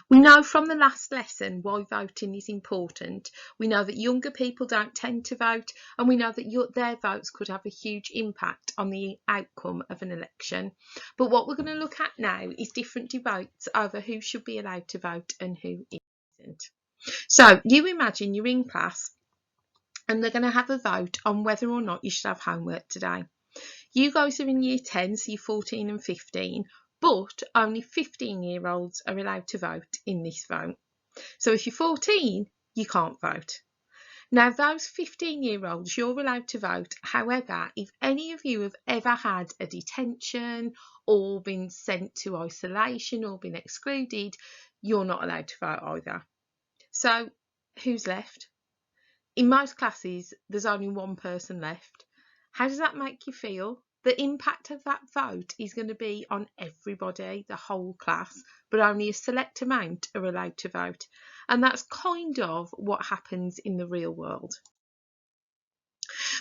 We know from the last lesson why voting is important. We know that younger people don't tend to vote, and we know that their votes could have a huge impact on the outcome of an election. But what we're going to look at now is different debates over who should be allowed to vote and who isn't. So you imagine you're in class and they're going to have a vote on whether or not you should have homework today. You guys are in year 10, so you're 14 and 15, but only 15-year-olds are allowed to vote in this vote. So if you're 14, you can't vote. Now, those 15-year-olds, you're allowed to vote. However, if any of you have ever had a detention or been sent to isolation or been excluded, you're not allowed to vote either. So who's left? In most classes, there's only one person left. How does that make you feel? The impact of that vote is going to be on everybody, the whole class, but only a select amount are allowed to vote. And that's kind of what happens in the real world.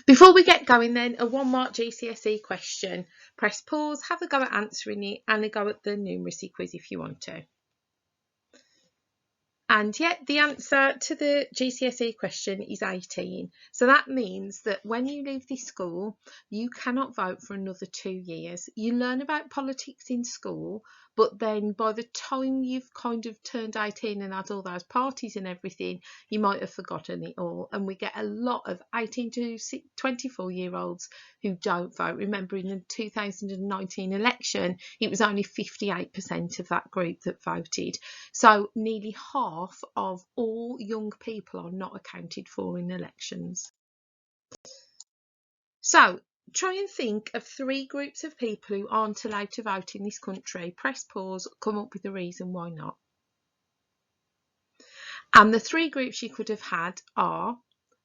Before we get going then, a 1-mark GCSE question. Press pause, have a go at answering it, and a go at the numeracy quiz if you want to. And yet the answer to the GCSE question is 18. So that means that when you leave this school, you cannot vote for another 2 years. You learn about politics in school, but then by the time you've kind of turned 18 and had all those parties and everything, you might have forgotten it all. And we get a lot of 18 to 24-year-olds who don't vote. Remember, in the 2019 election, it was only 58% of that group that voted. So nearly half of all young people are not accounted for in elections. So try and think of 3 groups of people who aren't allowed to vote in this country. Press pause, come up with a reason why not. And the 3 groups you could have had are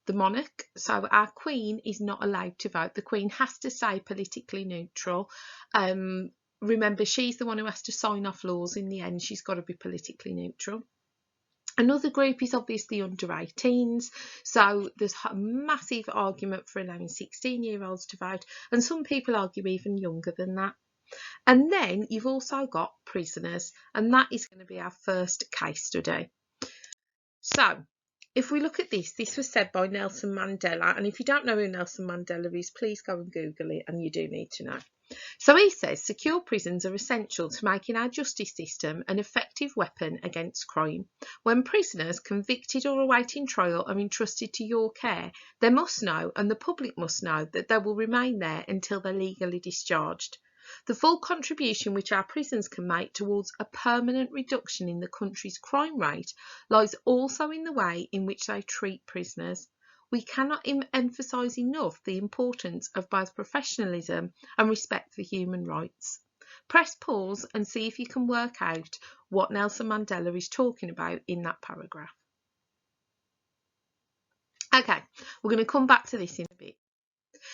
the monarch. So our Queen is not allowed to vote. The Queen has to stay politically neutral. Remember, she's the one who has to sign off laws in the end. She's got to be politically neutral. Another group is obviously under 18s, so there's a massive argument for allowing 16-year-olds to vote, and some people argue even younger than that. And then you've also got prisoners, and that is going to be our first case study. So if we look at this was said by Nelson Mandela, and if you don't know who Nelson Mandela is, please go and Google it, and you do need to know. So he says secure prisons are essential to making our justice system an effective weapon against crime. When prisoners convicted or awaiting trial are entrusted to your care, they must know, and the public must know, that they will remain there until they're legally discharged. The full contribution which our prisons can make towards a permanent reduction in the country's crime rate lies also in the way in which they treat prisoners. We cannot emphasise enough the importance of both professionalism and respect for human rights. Press pause and see if you can work out what Nelson Mandela is talking about in that paragraph. Okay, we're going to come back to this in a bit.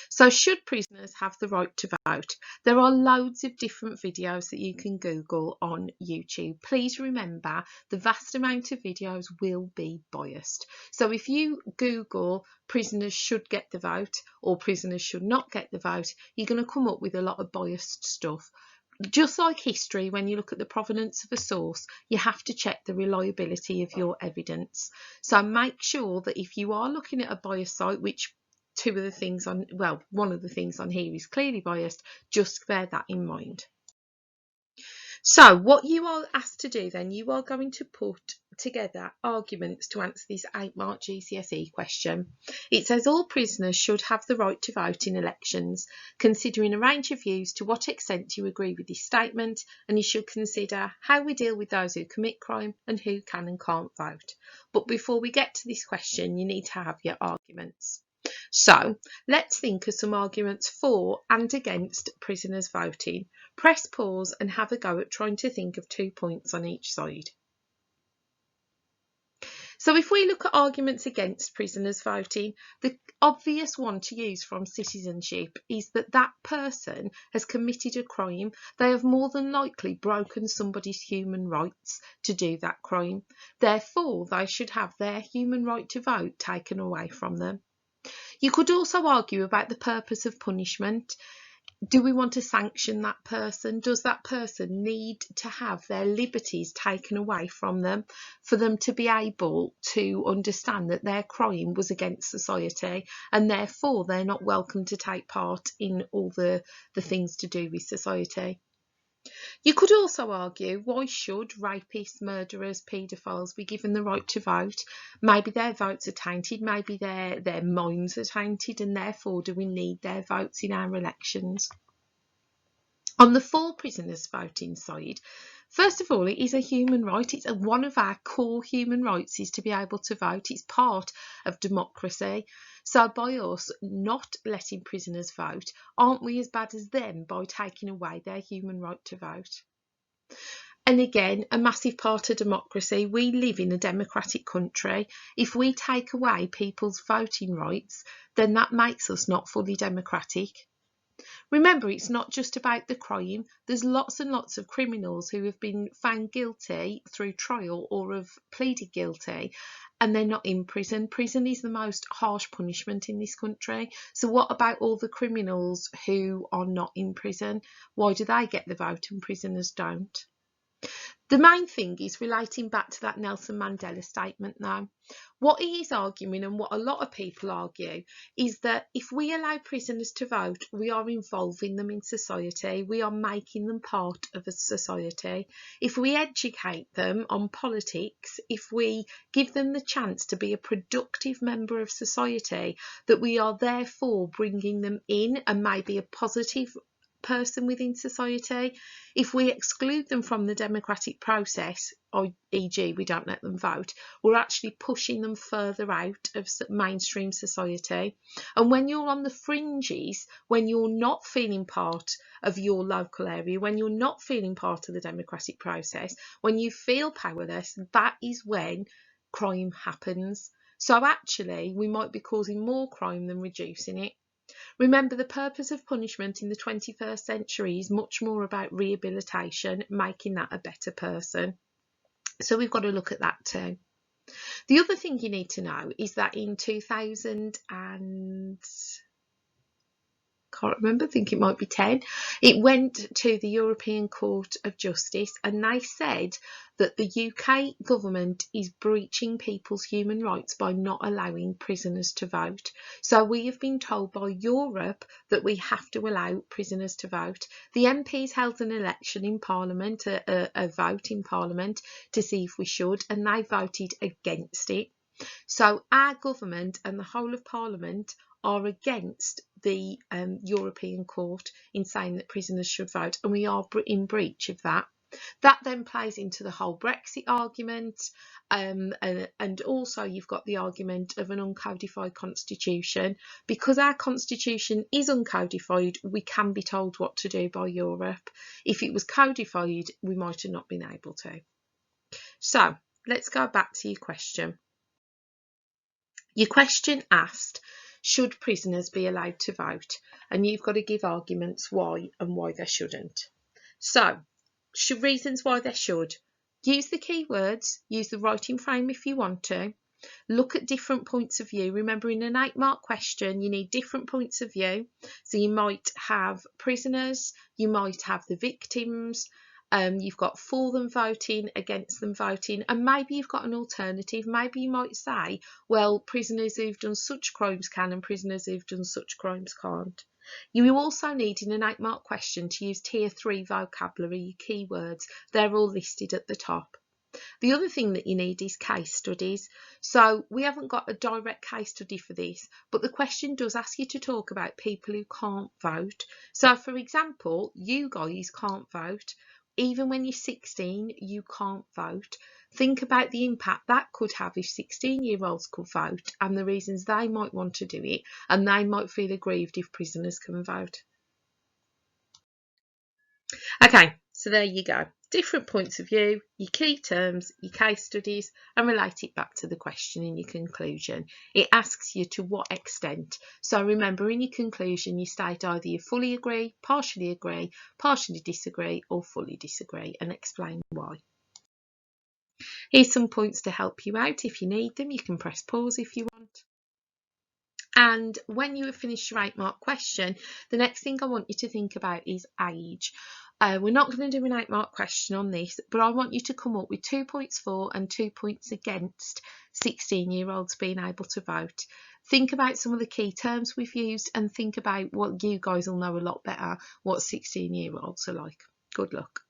So should prisoners have the right to vote? There are loads of different videos that you can Google on YouTube. Please remember, the vast amount of videos will be biased. So if you Google prisoners should get the vote or prisoners should not get the vote, you're going to come up with a lot of biased stuff. Just like history, when you look at the provenance of a source, you have to check the reliability of your evidence. So make sure that if you are looking at a biased site, which one of the things on here is clearly biased, just bear that in mind. So what you are asked to do then, you are going to put together arguments to answer this 8-mark GCSE question. It says all prisoners should have the right to vote in elections, considering a range of views to what extent you agree with this statement, and you should consider how we deal with those who commit crime and who can and can't vote. But before we get to this question, you need to have your arguments. So let's think of some arguments for and against prisoners voting. Press pause and have a go at trying to think of 2 points on each side. So if we look at arguments against prisoners voting, the obvious one to use from Citizenship is that that person has committed a crime. They have more than likely broken somebody's human rights to do that crime. Therefore, they should have their human right to vote taken away from them. You could also argue about the purpose of punishment. Do we want to sanction that person? Does that person need to have their liberties taken away from them for them to be able to understand that their crime was against society and therefore they're not welcome to take part in all the things to do with society? You could also argue, why should rapists, murderers, paedophiles be given the right to vote? Maybe their votes are tainted, maybe their minds are tainted, and therefore do we need their votes in our elections? On the for prisoners voting side, first of all, it is a human right. It's one of our core human rights is to be able to vote. It's part of democracy. So by us not letting prisoners vote, aren't we as bad as them by taking away their human right to vote? And again, a massive part of democracy. We live in a democratic country. If we take away people's voting rights, then that makes us not fully democratic. Remember, it's not just about the crime. There's lots and lots of criminals who have been found guilty through trial or have pleaded guilty and they're not in prison. Prison is the most harsh punishment in this country. So what about all the criminals who are not in prison? Why do they get the vote and prisoners don't? The main thing is relating back to that Nelson Mandela statement now. What he is arguing, and what a lot of people argue, is that if we allow prisoners to vote, we are involving them in society, we are making them part of a society. If we educate them on politics, if we give them the chance to be a productive member of society, that we are therefore bringing them in and maybe a positive person within society. If we exclude them from the democratic process, e.g. we don't let them vote, we're actually pushing them further out of mainstream society. And when you're on the fringes, when you're not feeling part of your local area, when you're not feeling part of the democratic process, when you feel powerless, that is when crime happens. So actually we might be causing more crime than reducing it. Remember, the purpose of punishment in the 21st century is much more about rehabilitation, making that a better person. So we've got to look at that too. The other thing you need to know is that in 2000 and can't remember, I think it might be 10, it went to the European Court of Justice and they said that the UK government is breaching people's human rights by not allowing prisoners to vote. So we have been told by Europe that we have to allow prisoners to vote. The MPs held an election in Parliament, a vote in Parliament to see if we should, and they voted against it. So our government and the whole of Parliament are against the European Court in saying that prisoners should vote, and we are in breach of that. That then plays into the whole Brexit argument, and also you've got the argument of an uncodified constitution. Because our constitution is uncodified, we can be told what to do by Europe. If it was codified, we might have not been able to. So let's go back to your question. Your question asked, should prisoners be allowed to vote? And you've got to give arguments why and why they shouldn't. So, reasons why they should. Use the keywords, use the writing frame if you want to. Look at different points of view. Remember, in an 8-mark question, you need different points of view. So you might have prisoners, you might have the victims, you've got for them voting, against them voting, and maybe you've got an alternative. Maybe you might say, well, prisoners who've done such crimes can and prisoners who've done such crimes can't. You also need, in an 8-mark question, to use tier 3 vocabulary, your keywords. They're all listed at the top. The other thing that you need is case studies. So we haven't got a direct case study for this, but the question does ask you to talk about people who can't vote. So for example, you guys can't vote. Even when you're 16, you can't vote. Think about the impact that could have if 16-year-olds could vote and the reasons they might want to do it, and they might feel aggrieved if prisoners can vote. Okay, so there you go. Different points of view, your key terms, your case studies, and relate it back to the question in your conclusion. It asks you to what extent. So remember, in your conclusion, you state either you fully agree, partially disagree, or fully disagree, and explain why. Here's some points to help you out. If you need them, you can press pause if you want. And when you have finished your 8-mark question, the next thing I want you to think about is age. We're not going to do an 8-mark question on this, but I want you to come up with 2 points for and 2 points against 16-year-olds being able to vote. Think about some of the key terms we've used and think about what you guys will know a lot better, what 16-year-olds are like. Good luck.